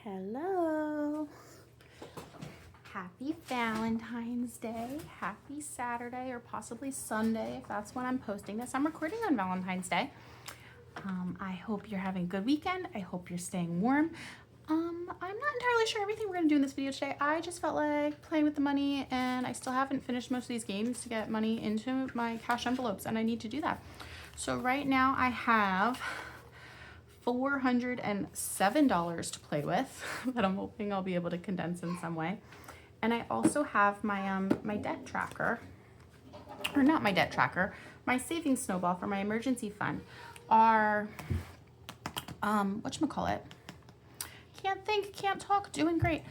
Hello. Happy Valentine's Day. Happy Saturday or possibly Sunday if that's when I'm posting this. I'm recording on Valentine's Day. I hope you're having a good weekend. I hope you're staying warm. I'm not entirely sure everything we're going to do in this video today. I just felt like playing with the money and I still haven't finished most of these games to get money into my cash envelopes and I need to do that. So right now I have $407 to play with that I'm hoping I'll be able to condense in some way. And I also have my my debt tracker, or not my debt tracker, my savings snowball for my emergency fund. Our whatchamacallit? Can't think, can't talk, doing great.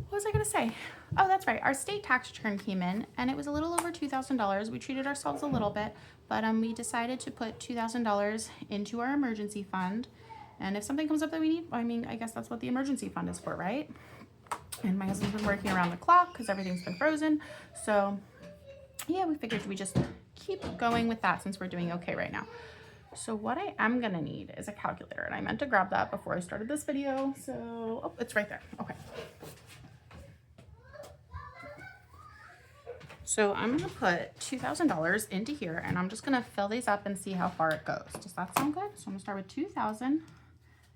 What was I gonna say? Oh, that's right. Our state tax return came in and it was a little over $2,000. We treated ourselves a little bit, but we decided to put $2,000 into our emergency fund. And if something comes up that we need, I mean, I guess that's what the emergency fund is for, right? And my husband's been working around the clock because everything's been frozen. So yeah, we figured we just keep going with that since we're doing okay right now. So what I am gonna need is a calculator, and I meant to grab that before I started this video. So, oh, it's right there. Okay. So I'm gonna put $2,000 into here, and I'm just gonna fill these up and see how far it goes. Does that sound good? So I'm gonna start with 2,000.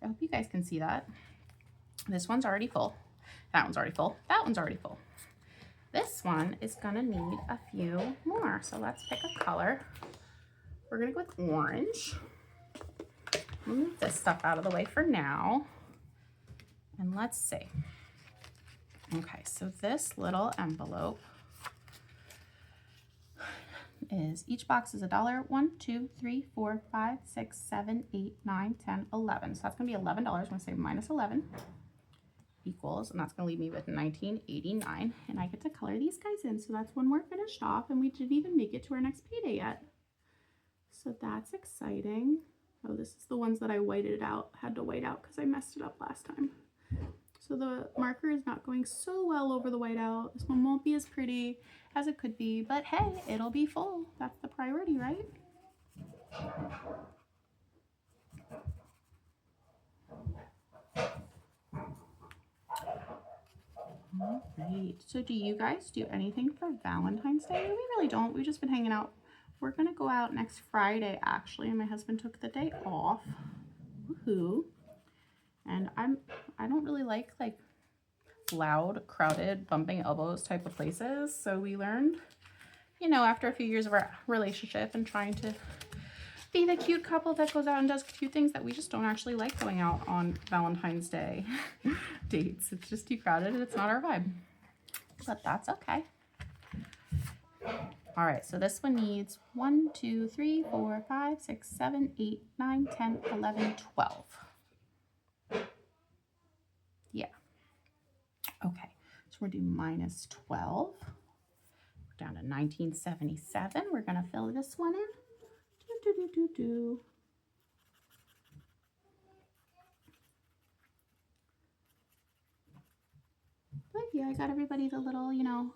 I hope you guys can see that. This one's already full. That one's already full. That one's already full. This one is gonna need a few more. So let's pick a color. We're gonna go with orange. Move this stuff out of the way for now. And let's see. Okay, so this little envelope is, each box is $1. 1, 2, 3, 4, 5, 6, 7, 8, 9, 10, 11. So that's gonna be $11. I'm gonna say minus 11 equals, and that's gonna leave me with 1989. And I get to color these guys in. So that's when we're finished off, and we didn't even make it to our next payday yet. So that's exciting. Oh, this is the ones that I whited out, had to white out because I messed it up last time. So the marker is not going so well over the whiteout. This one won't be as pretty as it could be, but hey, it'll be full. That's the priority, right? All right, so do you guys do anything for Valentine's Day? We really don't. We've just been hanging out. We're gonna go out next Friday, actually, and my husband took the day off. Woohoo. And I don't really like loud, crowded, bumping elbows type of places. So we learned, you know, after a few years of our relationship and trying to be the cute couple that goes out and does cute things, that we just don't actually like going out on Valentine's Day dates. It's just too crowded and it's not our vibe. But that's okay. All right, so this one needs 1, 2, 3, 4, 5, 6, 7, 8, 9, 10, 11, 12. Yeah. Okay, so we're doing minus 12. We're down to 1977. We're gonna fill this one in. But yeah, I got everybody the little, you know,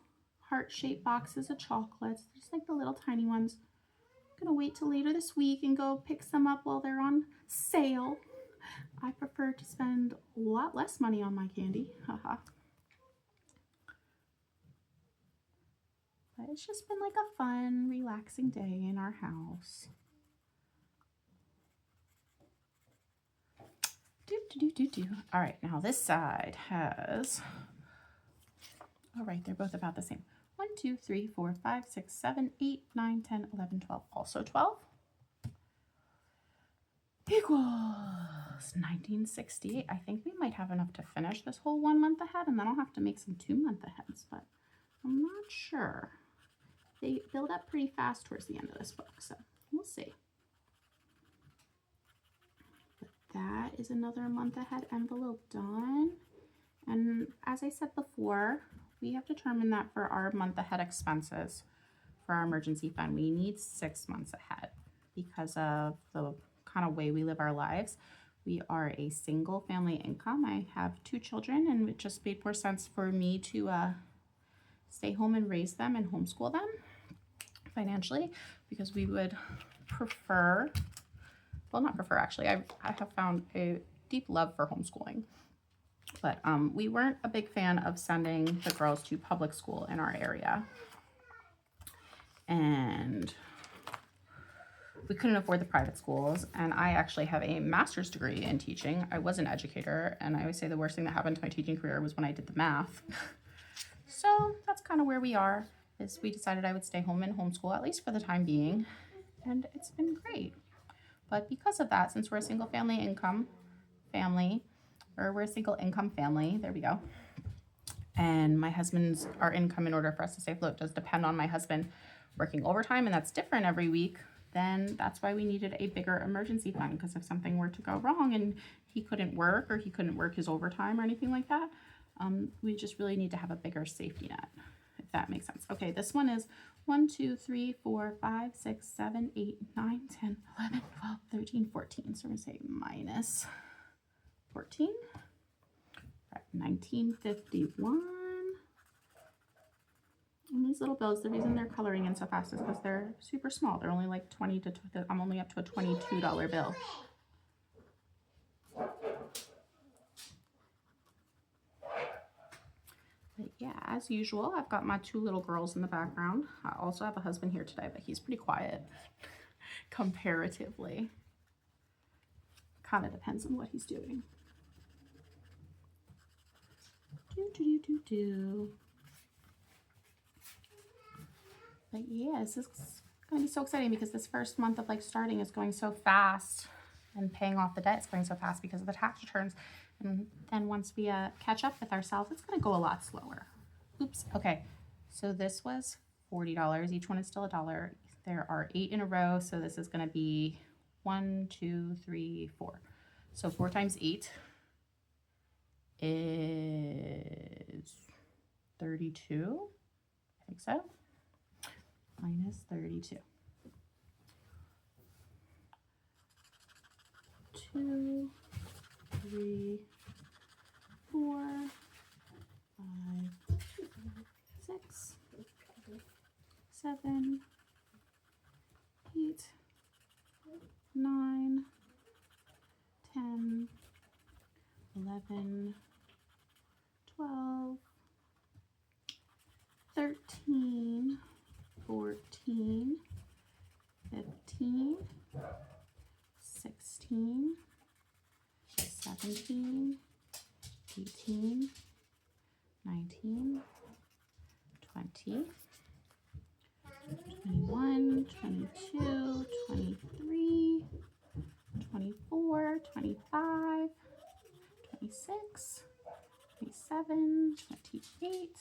heart-shaped boxes of chocolates, just like the little tiny ones. I'm gonna wait till later this week and go pick some up while they're on sale. I prefer to spend a lot less money on my candy, haha. But it's just been like a fun, relaxing day in our house. All right, now this side has, all right, they're both about the same. 1, 2, 3, 4, 5, 6, 7, 8, 9, 10, 11, 12. Also 12 equals 1968. I think we might have enough to finish this whole 1 month ahead, and then I'll have to make some 2 month aheads, but I'm not sure. They build up pretty fast towards the end of this book, so we'll see. But that is another month ahead envelope done. And as I said before, we have determined that for our month ahead expenses for our emergency fund, we need 6 months ahead because of the kind of way we live our lives. We are a single family income. I have 2 children, and it just made more sense for me to stay home and raise them and homeschool them financially, because we would prefer, well, not prefer actually, I have found a deep love for homeschooling. But we weren't a big fan of sending the girls to public school in our area. And we couldn't afford the private schools. And I actually have a master's degree in teaching. I was an educator. And I always say the worst thing that happened to my teaching career was when I did the math. So that's kind of where we are, is we decided I would stay home and homeschool, at least for the time being. And it's been great. But because of that, since we're a single income family, there we go. And our income in order for us to stay afloat does depend on my husband working overtime, and that's different every week. Then that's why we needed a bigger emergency fund, because if something were to go wrong and he couldn't work, or he couldn't work his overtime or anything like that, we just really need to have a bigger safety net, if that makes sense. Okay, this one is 1, 2, 3, 4, 5, 6, 7, 8, 9, 10, 11, 12, 13, 14. So we're going to say minus 14. Right, 1951. And these little bills, the reason they're coloring in so fast is because they're super small. They're only like 20 to, I'm only up to a $22 bill. But yeah, as usual, I've got my 2 little girls in the background. I also have a husband here today, but he's pretty quiet comparatively. Kind of depends on what he's doing. But yeah, this is going to be so exciting because this first month of like starting is going so fast, and paying off the debt is going so fast because of the tax returns. And then once we catch up with ourselves, it's going to go a lot slower. Oops. Okay. So this was $40. Each one is still $1. There are 8 in a row. So this is going to be 1, 2, 3, 4. So 4 times 8 is 32. I think so. Minus 32. 2, 3, 4, 5, 6, 7, 8, 9, 10, 11, 12, 13, 14, 15, 16, 17, 18, 19, 20, 21, 22, 23, 24, 25, 26, 27, 28,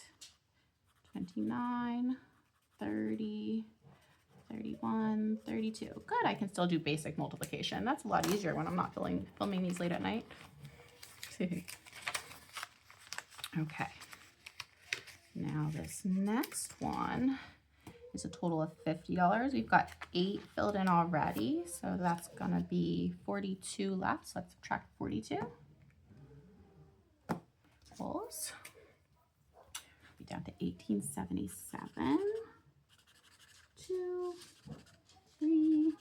29, 30, 31, 32. Good, I can still do basic multiplication. That's a lot easier when I'm not filming these late at night. Okay. Now this next one is a total of $50. We've got 8 filled in already, so that's gonna be 42 left. So let's subtract 42. Pulls. Be down to 1877. 2, 3,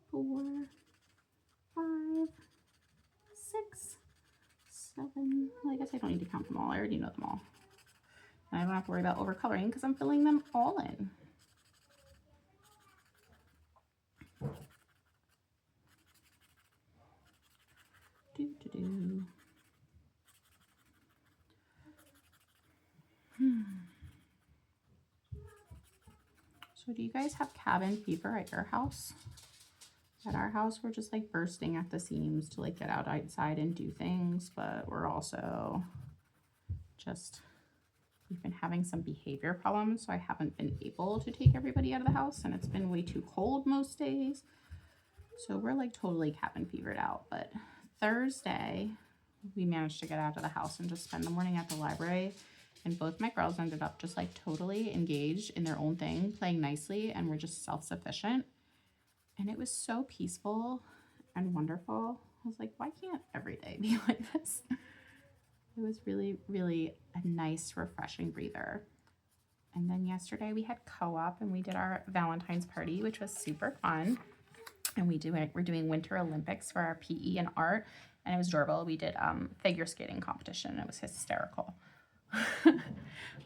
4, 5, 6, 7. Well, I guess I don't need to count them all. I already know them all. And I don't have to worry about overcoloring because I'm filling them all in. So do you guys have cabin fever at your house? At our house, we're just like bursting at the seams to like get outside and do things, but we're also we've been having some behavior problems, so I haven't been able to take everybody out of the house, and it's been way too cold most days. So we're like totally cabin fevered out. But Thursday, we managed to get out of the house and just spend the morning at the library. And both my girls ended up just like totally engaged in their own thing, playing nicely, and were just self-sufficient. And it was so peaceful and wonderful. I was like, why can't every day be like this? It was really, really a nice, refreshing breather. And then yesterday we had co-op and we did our Valentine's party, which was super fun. And we're doing Winter Olympics for our PE and art. and it was adorable. We did figure skating competition, and it was hysterical.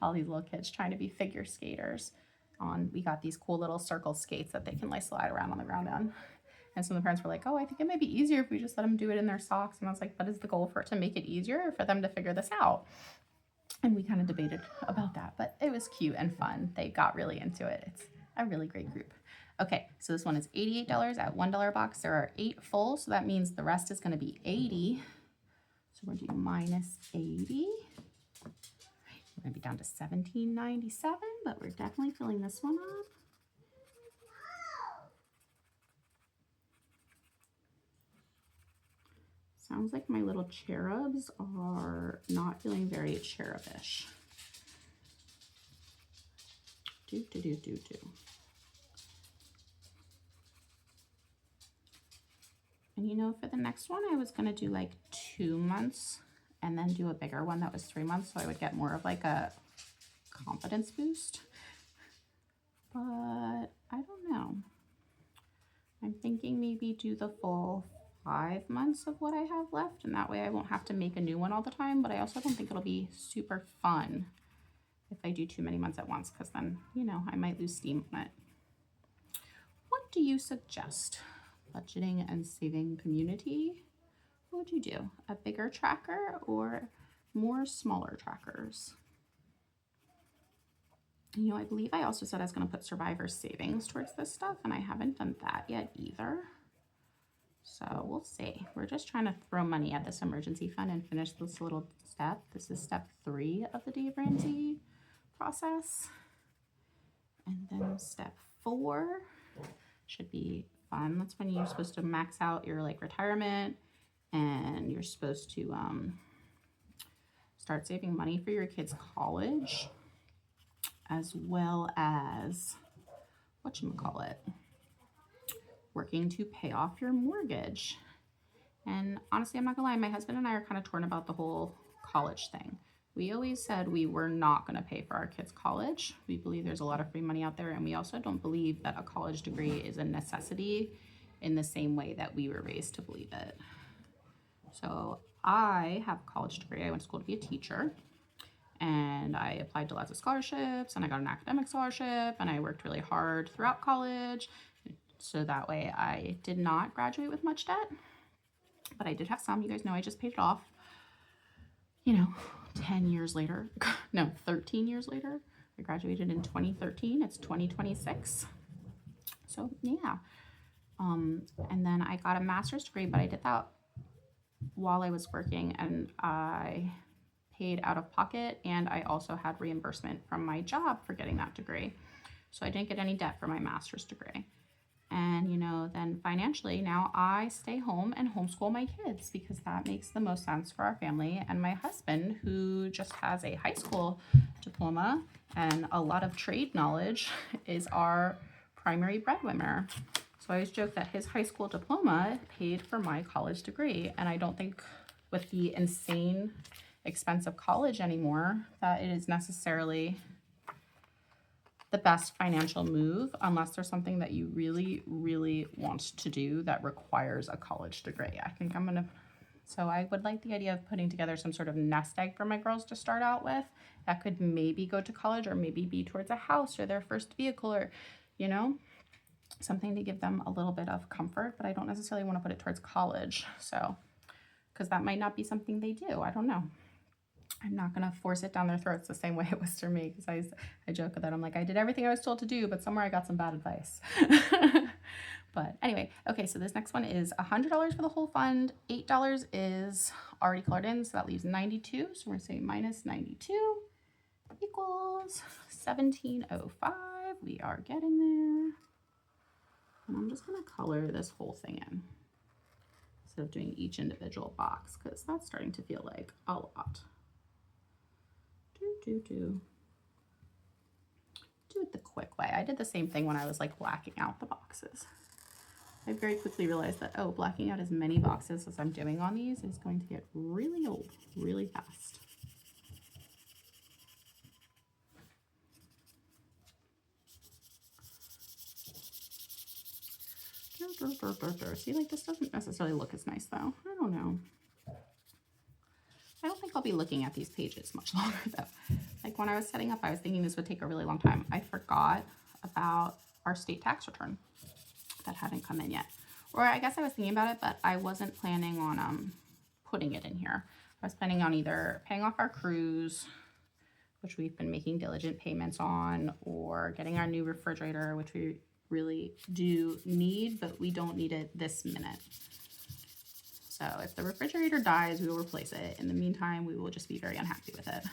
All these little kids trying to be figure skaters. We got these cool little circle skates that they can like slide around on the ground on. And some of the parents were like, oh, I think it might be easier if we just let them do it in their socks. And I was like, but is the goal for it to make it easier or for them to figure this out? And we kind of debated about that, but it was cute and fun. They got really into it. It's a really great group. Okay, so this one is $88 at $1 box. There are 8 full, so that means the rest is going to be 80. So we're going to do minus 80. We're going to be down to $17.97, but we're definitely filling this one up. Sounds like my little cherubs are not feeling very cherubish. Do. And you know, for the next one, I was going to do like 2 months and then do a bigger one that was 3 months, so I would get more of like a confidence boost. But I don't know. I'm thinking maybe do the full 5 months of what I have left, and that way I won't have to make a new one all the time, but I also don't think it'll be super fun if I do too many months at once, because then, you know, I might lose steam on it. What do you suggest? Budgeting and saving community? What would you do? A bigger tracker or more smaller trackers? You know, I believe I also said I was going to put survivor savings towards this stuff, and I haven't done that yet either. So we'll see. We're just trying to throw money at this emergency fund and finish this little step. This is step 3 of the Dave Ramsey process. And then step 4 should be fun. That's when you're supposed to max out your like retirement, and you're supposed to start saving money for your kids' college, as well as whatchamacallit, working to pay off your mortgage. And honestly, I'm not gonna lie, my husband and I are kind of torn about the whole college thing. We always said we were not gonna pay for our kids' college. We believe there's a lot of free money out there, and we also don't believe that a college degree is a necessity in the same way that we were raised to believe it. So I have a college degree. I went to school to be a teacher, and I applied to lots of scholarships, and I got an academic scholarship, and I worked really hard throughout college. So that way I did not graduate with much debt, but I did have some. You guys know I just paid it off, you know, 10 years later. No, 13 years later. I graduated in 2013. It's 2026. So yeah. And then I got a master's degree, but I did that while I was working, and I paid out of pocket, and I also had reimbursement from my job for getting that degree. So I didn't get any debt for my master's degree. And, you know, then financially now I stay home and homeschool my kids because that makes the most sense for our family. And my husband, who just has a high school diploma and a lot of trade knowledge, is our primary breadwinner. So I always joke that his high school diploma paid for my college degree. And I don't think with the insane expense of college anymore that it is necessarily the best financial move unless there's something that you really, really want to do that requires a college degree. I think I'm gonna, so I would like the idea of putting together some sort of nest egg for my girls to start out with that could maybe go to college or maybe be towards a house or their first vehicle or, you know, something to give them a little bit of comfort, but I don't necessarily want to put it towards college. So, because that might not be something they do. I don't know. I'm not going to force it down their throats the same way it was for me, because I joke with that. I'm like, I did everything I was told to do, but somewhere I got some bad advice. But anyway, okay, so this next one is $100 for the whole fund. $8 is already colored in, so that leaves 92. So we're going to say minus 92 equals 1705. We are getting there. And I'm just going to color this whole thing in instead of doing each individual box, because that's starting to feel like a lot. Do it the quick way. I did the same thing when I was like blacking out the boxes. I very quickly realized that, oh, blacking out as many boxes as I'm doing on these is going to get really old really fast. See, like this doesn't necessarily look as nice though. I don't know. don't think I'll be looking at these pages much longer though. Like when I was setting up, I was thinking this would take a really long time. I forgot about our state tax return that hadn't come in yet. Or I guess I was thinking about it, but I wasn't planning on putting it in here. I was planning on either paying off our cruise, which we've been making diligent payments on, or getting our new refrigerator, which we really do need, but we don't need it this minute. So if the refrigerator dies, we will replace it. In the meantime, we will just be very unhappy with it.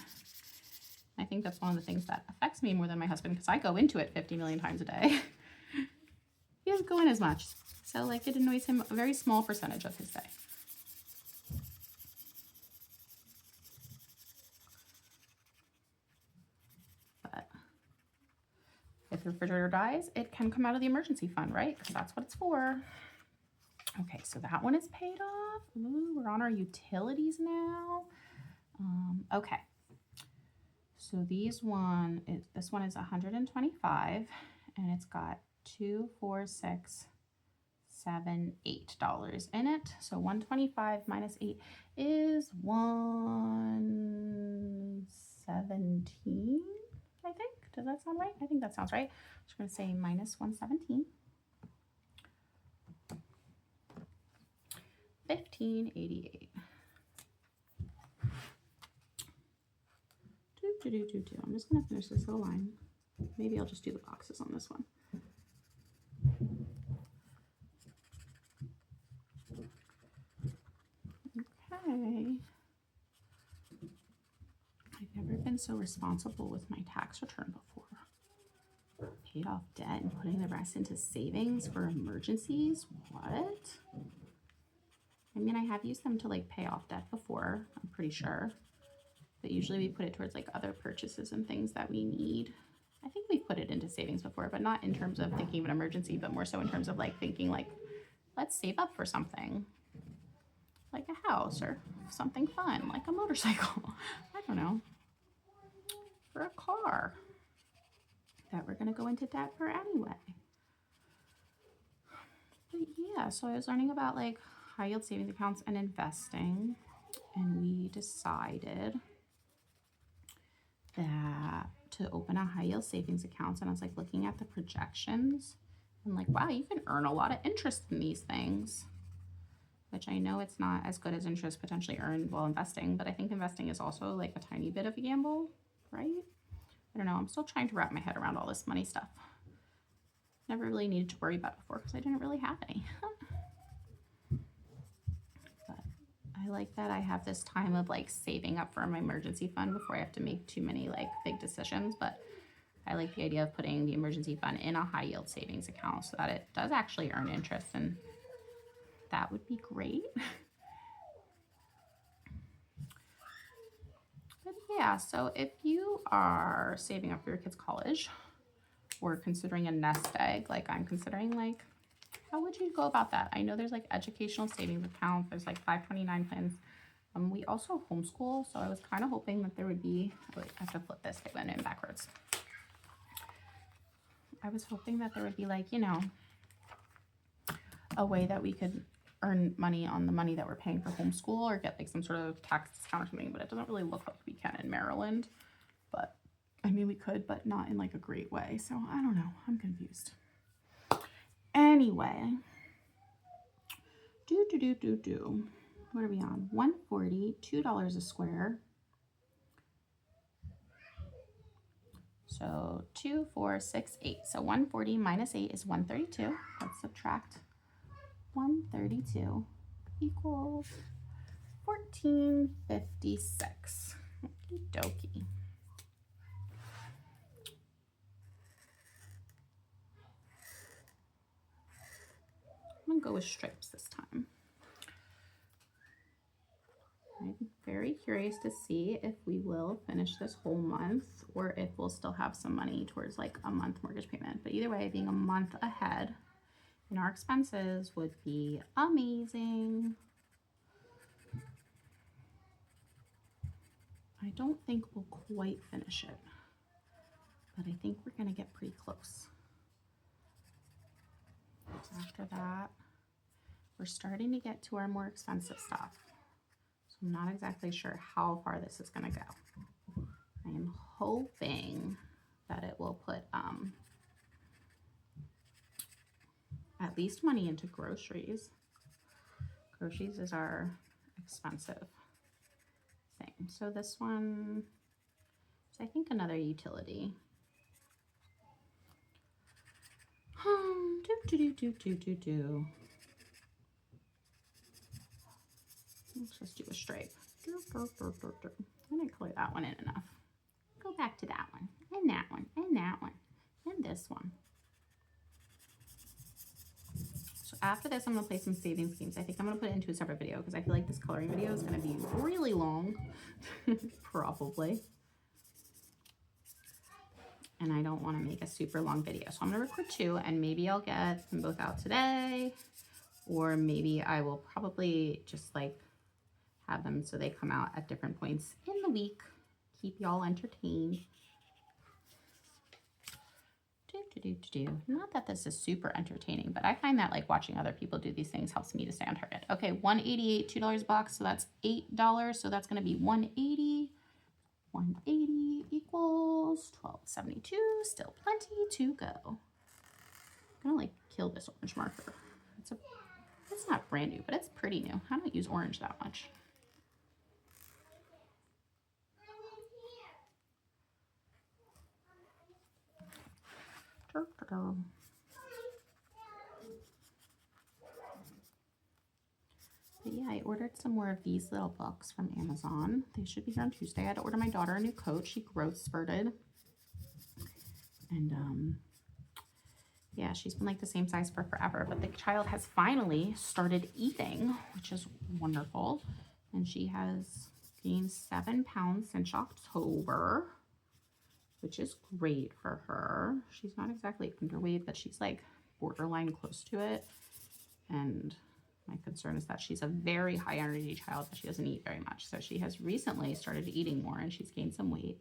I think that's one of the things that affects me more than my husband, because I go into it 50 million times a day. He doesn't go in as much. So like it annoys him a very small percentage of his day. But if the refrigerator dies, it can come out of the emergency fund, right? Because that's what it's for. Okay, so that one is paid off. Ooh, we're on our utilities now. Okay. So this one is $125, and it's got $2, $4, $6, $7, $8 in it. So 125 minus 8 is 117, I think. Does that sound right? I think that sounds right. I'm just going to say minus 117. 1588. I'm just going to finish this little line. Maybe I'll just do the boxes on this one. Okay. I've never been so responsible with my tax return before. Paid off debt and putting the rest into savings for emergencies? What? I mean, I have used them to like pay off debt before, I'm pretty sure. But usually we put it towards like other purchases and things that we need. I think we've put it into savings before, but not in terms of thinking of an emergency, but more so in terms of like thinking like, let's save up for something. Like a house or something fun, like a motorcycle. I don't know. For a car that we're gonna go into debt for anyway. But yeah, so I was learning about like high yield savings accounts and investing, and we decided that to open a high yield savings account, and I was like looking at the projections and like, wow, you can earn a lot of interest in these things, which I know it's not as good as interest potentially earned while investing, but I think investing is also like a tiny bit of a gamble, right? I don't know, I'm still trying to wrap my head around all this money stuff. Never really needed to worry about it before because I didn't really have any. But I like that I have this time of like saving up for my emergency fund before I have to make too many like big decisions. But I like the idea of putting the emergency fund in a high yield savings account so that it does actually earn interest, and that would be great. But yeah, so if you are saving up for your kids' college or considering a nest egg, like I'm considering, like, how would you go about that? I know there's like educational savings accounts, there's like 529 plans. We also homeschool, so I was kind of hoping that there would be, wait, I have to flip this, it went in backwards. I was hoping that there would be like, you know, a way that we could earn money on the money that we're paying for homeschool or get like some sort of tax discount or something, but it doesn't really look like we can in Maryland. But I mean, we could, but not in like a great way. So I don't know, I'm confused. Anyway, what are we on? 140, $2 a square. So 2, 4, 6, 8. So 140 minus 8 is 132. Let's subtract 132 equals 1456. Okie dokie. I'm gonna go with stripes this time. I'm very curious to see if we will finish this whole month or if we'll still have some money towards like a month mortgage payment. But either way, being a month ahead in our expenses would be amazing. I don't think we'll quite finish it, but I think we're gonna get pretty close. After that, we're starting to get to our more expensive stuff. So I'm not exactly sure how far this is going to go. I am hoping that it will put at least money into groceries. Groceries is our expensive thing. So this one is, I think, another utility. Let's just do a stripe. I didn't color that one in enough. Go back to that one, and that one, and that one, and this one. So after this, I'm going to play some savings games. I think I'm going to put it into a separate video because I feel like this coloring video is going to be really long, probably. And I don't want to make a super long video. So I'm going to record 2, and maybe I'll get them both out today, or maybe I will probably just like have them so they come out at different points in the week. Keep y'all entertained. Not that this is super entertaining, but I find that like watching other people do these things helps me to stay on target. Okay, $188, $2 a box, so that's $8. So that's going to be $180. 180 equals $12.72. Still plenty to go. I'm gonna like kill this orange marker. It's not brand new, but it's pretty new. I don't use orange that much. But yeah, I ordered some more of these little books from Amazon. They should be here on Tuesday. I had to order my daughter a new coat. She growth spurted. And yeah, she's been like the same size for forever. But the child has finally started eating, which is wonderful. And she has gained 7 pounds since October, which is great for her. She's not exactly underweight, but she's like borderline close to it. And my concern is that she's a very high energy child, but she doesn't eat very much. So she has recently started eating more, and she's gained some weight,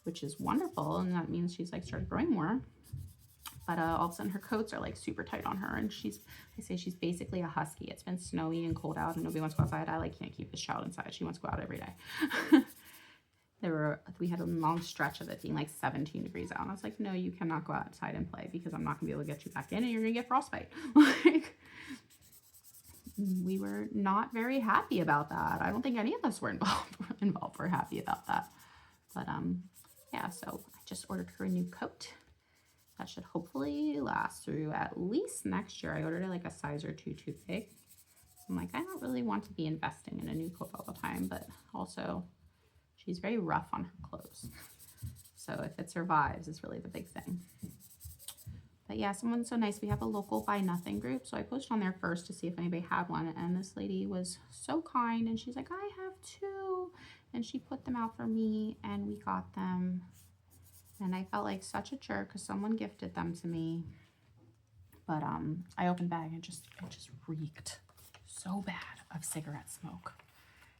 which is wonderful. And that means she's like started growing more. But all of a sudden her coats are like super tight on her, and I say she's basically a husky. It's been snowy and cold out and nobody wants to go outside. I like can't keep this child inside. She wants to go out every day. We had a long stretch of it being like 17 degrees out, and I was like, no, you cannot go outside and play because I'm not gonna be able to get you back in and you're gonna get frostbite. Like, we were not very happy about that. I don't think any of us were involved were happy about that. But yeah, so I just ordered her a new coat. That should hopefully last through at least next year. I ordered it like a size or 2 too big. I'm like, I don't really want to be investing in a new coat all the time, but also she's very rough on her clothes. So if it survives is really the big thing. But yeah, someone's so nice. We have a local Buy Nothing group. So I posted on there first to see if anybody had one. And this lady was so kind. And she's like, I have 2. And she put them out for me and we got them. And I felt like such a jerk because someone gifted them to me. But I opened the bag and it just reeked so bad of cigarette smoke.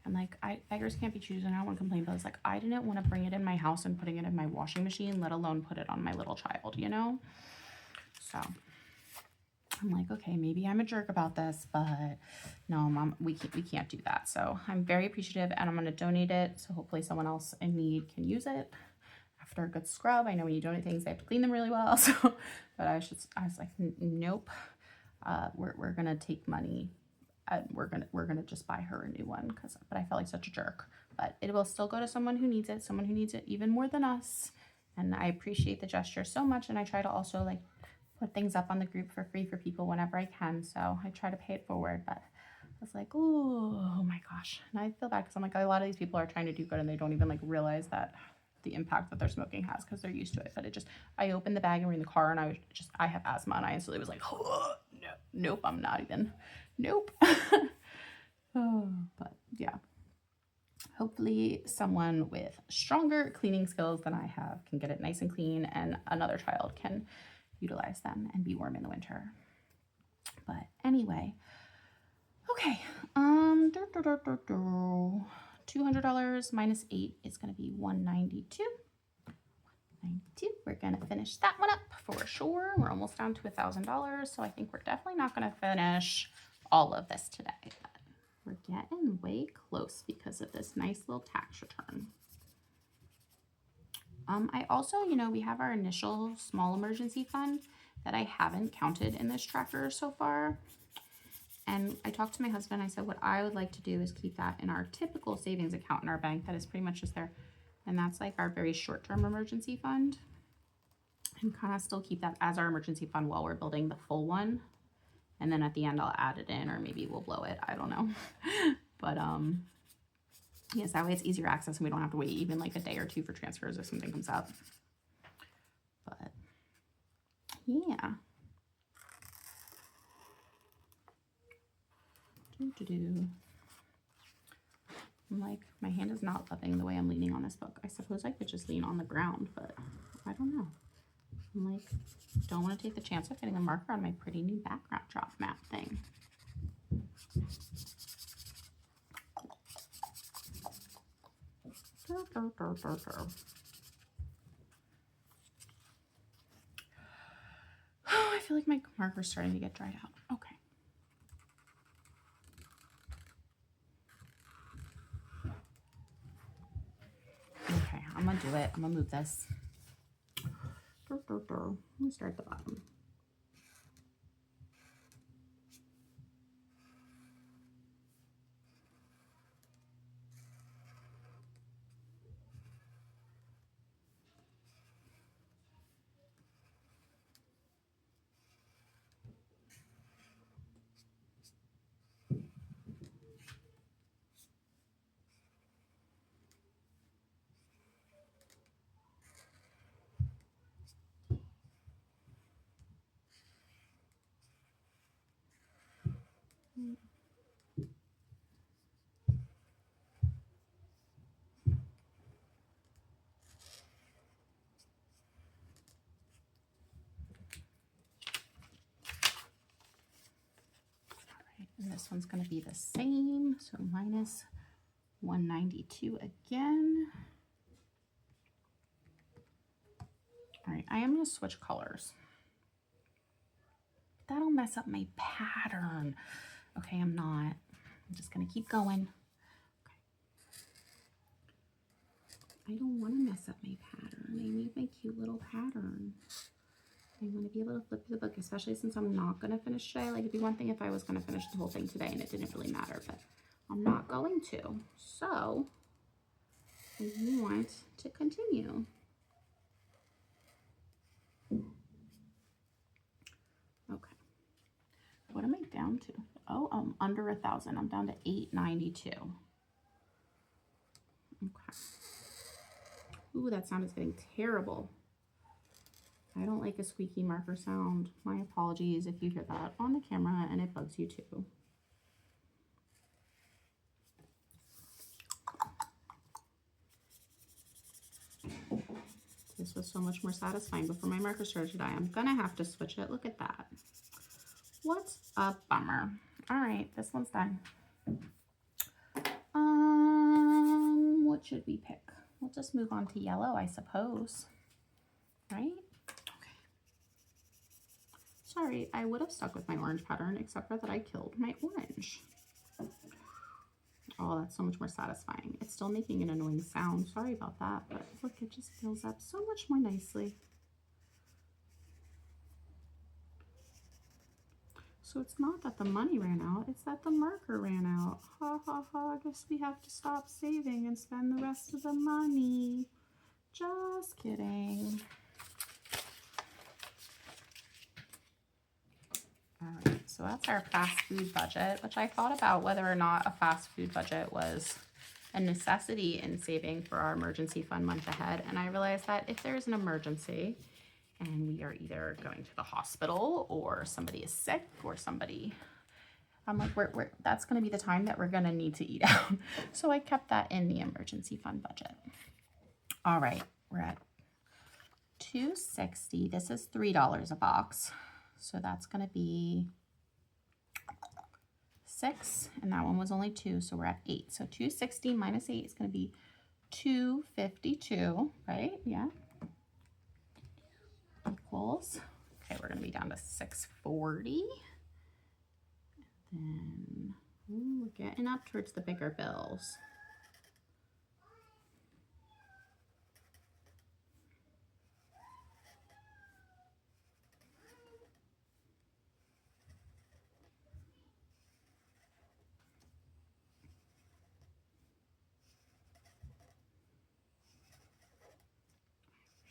And like, beggars can't be choosers. I don't want to complain, but it's like, I didn't want to bring it in my house and putting it in my washing machine, let alone put it on my little child, you know? So I'm like, okay, maybe I'm a jerk about this, but no, Mom, we can't do that. So I'm very appreciative and I'm going to donate it. So hopefully someone else in need can use it after a good scrub. I know when you donate things, they have to clean them really well. So, but I was like, nope, we're going to take money. We're gonna just buy her a new one but I felt like such a jerk. But it will still go to someone who needs it even more than us. And I appreciate the gesture so much. And I try to also like put things up on the group for free for people whenever I can. So I try to pay it forward. But I was like, oh my gosh. And I feel bad because I'm like, a lot of these people are trying to do good and they don't even like realize that the impact that their smoking has because they're used to it. But I opened the bag and we're in the car and I have asthma and I instantly was like, oh, no, nope, I'm not even. Nope. Oh, but yeah, hopefully someone with stronger cleaning skills than I have can get it nice and clean and another child can utilize them and be warm in the winter. But anyway, okay, $200 minus 8 is going to be $192. We're going to finish that one up for sure. We're almost down to $1,000, so I think we're definitely not going to finish all of this today, but we're getting way close because of this nice little tax return. I also, you know, we have our initial small emergency fund that I haven't counted in this tracker so far. And I talked to my husband. I said, what I would like to do is keep that in our typical savings account in our bank that is pretty much just there. And that's like our very short-term emergency fund. And kind of still keep that as our emergency fund while we're building the full one. And then at the end, I'll add it in, or maybe we'll blow it. I don't know. But yes, that way it's easier access and we don't have to wait even like a day or two for transfers if something comes up. But yeah. I'm like, my hand is not loving the way I'm leaning on this book. I suppose I could just lean on the ground, but I don't know. I'm like, don't want to take the chance of getting a marker on my pretty new background drop map thing. Oh, I feel like my marker's starting to get dried out. Okay. Okay, I'm gonna do it. I'm gonna move this. Let me start at the bottom. And this one's going to be the same, so minus 192 again. All right, I am going to switch colors. That'll mess up my pattern. Okay, I'm not. I'm just going to keep going. Okay. I don't want to mess up my pattern. I need my cute little pattern. I want to be able to flip through the book, especially since I'm not going to finish today. Like, it'd be one thing if I was going to finish the whole thing today and it didn't really matter, but I'm not going to. So, I want to continue. Okay. What am I down to? Oh, I'm under 1,000. I'm down to 892. Okay. Ooh, that sound is getting terrible. I don't like a squeaky marker sound. My apologies if you hear that on the camera and it bugs you too. This was so much more satisfying before my marker started to die. I'm gonna have to switch it. Look at that. What a bummer. All right, this one's done. What should we pick? We'll just move on to yellow, I suppose. Right? Sorry, I would have stuck with my orange pattern, except for that I killed my orange. Oh, that's so much more satisfying. It's still making an annoying sound. Sorry about that, but look, it just fills up so much more nicely. So it's not that the money ran out, it's that the marker ran out. Ha ha ha, I guess we have to stop saving and spend the rest of the money. Just kidding. All right, so that's our fast food budget, which I thought about whether or not a fast food budget was a necessity in saving for our emergency fund month ahead. And I realized that if there's an emergency and we are either going to the hospital or somebody is sick or somebody, I'm like, that's going to be the time that we're going to need to eat out. So I kept that in the emergency fund budget. All right, we're at $2.60. This is $3 a box. So that's going to be 6, and that one was only 2, so we're at 8. So 260 minus 8 is going to be 252, right? Yeah. Equals. Okay, we're going to be down to 640. And then Ooh, we're getting up towards the bigger bills.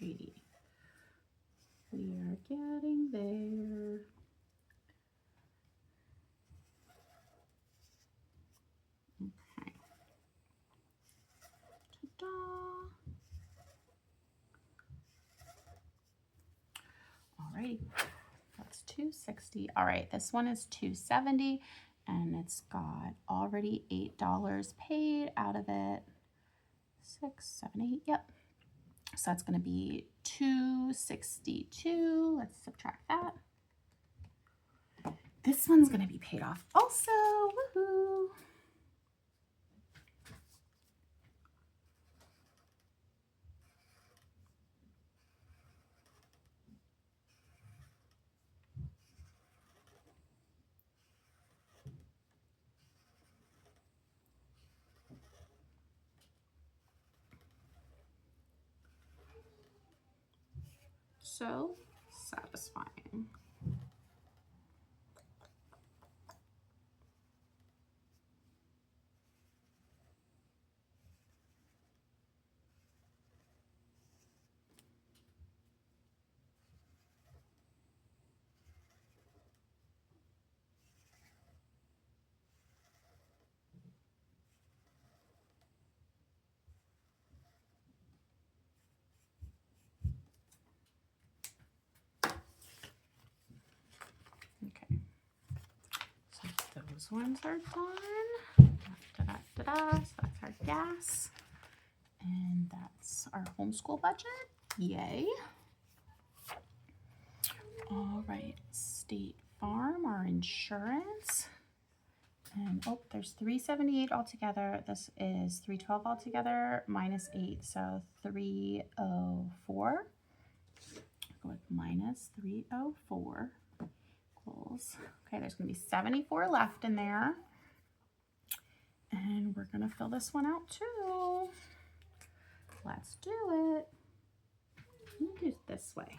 Alrighty. We are getting there. Okay. Ta-da. Alrighty. That's $260. All right, this one is $270, and it's got already $8 paid out of it. 6, 7, 8. Yep. So that's going to be $262. Let's subtract that. This one's going to be paid off also. Woohoo! So satisfying. Okay, so those ones are done. Da-da-da-da. So that's our gas, and that's our homeschool budget. Yay. All right, State Farm, our insurance. And oh, there's $378 altogether. This is $312 altogether, minus 8, so $304. Go with minus 304 equals. Okay, there's gonna be 74 left in there. And we're gonna fill this one out too. Let's do it. Let me do it this way.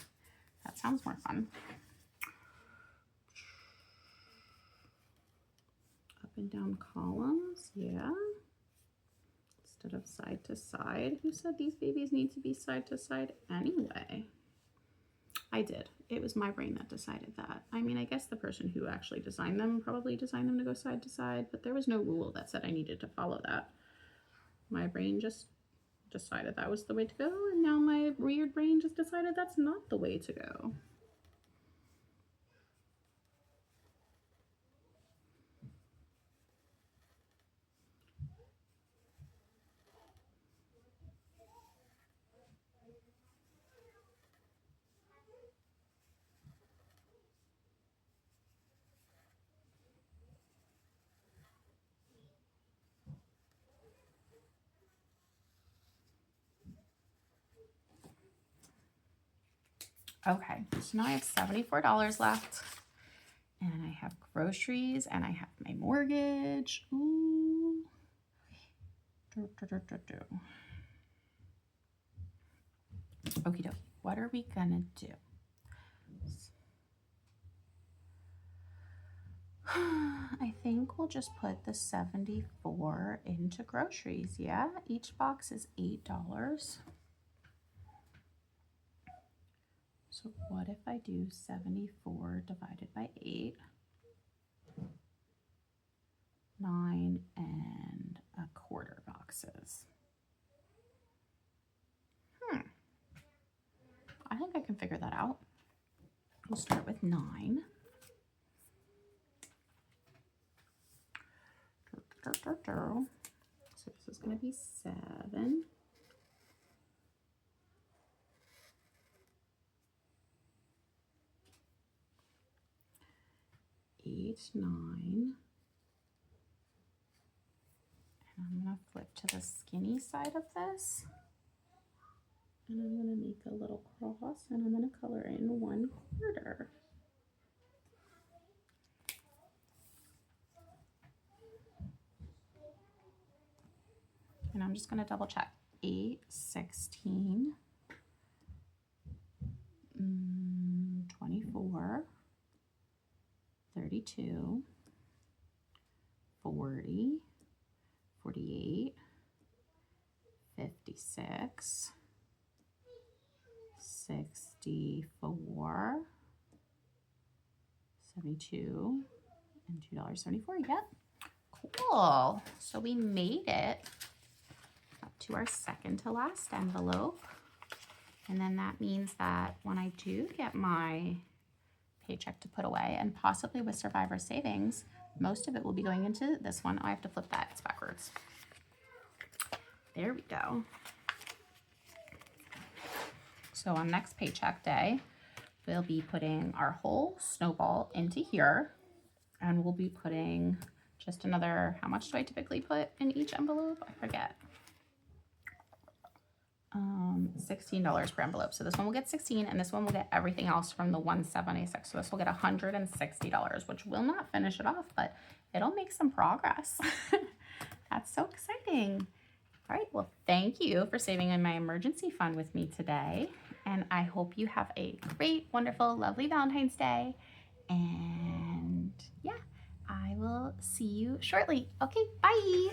That sounds more fun. Up and down columns, yeah. Instead of side to side. Who said these babies need to be side to side anyway? I did. It was my brain that decided that. I mean, I guess the person who actually designed them probably designed them to go side to side, but there was no rule that said I needed to follow that. My brain just decided that was the way to go, and now my weird brain just decided that's not the way to go. Okay, so now I have $74 left, and I have groceries, and I have my mortgage. Ooh. Okie dokie, what are we gonna do? I think we'll just put the 74 into groceries. Yeah, each box is $8. So what if I do 74 divided by 8? 9 1/4 boxes. I think I can figure that out. We'll start with 9. So this is going to be 7. Eight, 9. And I'm going to flip to the skinny side of this. And I'm going to make a little cross, and I'm going to color in 1/4. And I'm just going to double check. 8, 16, 24, 32, 40, 48, 56, 64, 72, and $2.74. Yep. Cool. So we made it up to our second to last envelope. And then that means that when I do get my paycheck to put away, and possibly with Survivor Savings, most of it will be going into this one. Oh, I have to flip that. It's backwards. There we go. So on next paycheck day, we'll be putting our whole snowball into here, and we'll be putting just another, how much do I typically put in each envelope? I forget. $16 per envelope. So this one will get 16, and this one will get everything else from the 176. So this will get $160, which will not finish it off, but it'll make some progress. That's so exciting. All right, well, thank you for saving in my emergency fund with me today. And I hope you have a great, wonderful, lovely Valentine's Day. And yeah, I will see you shortly. Okay, bye.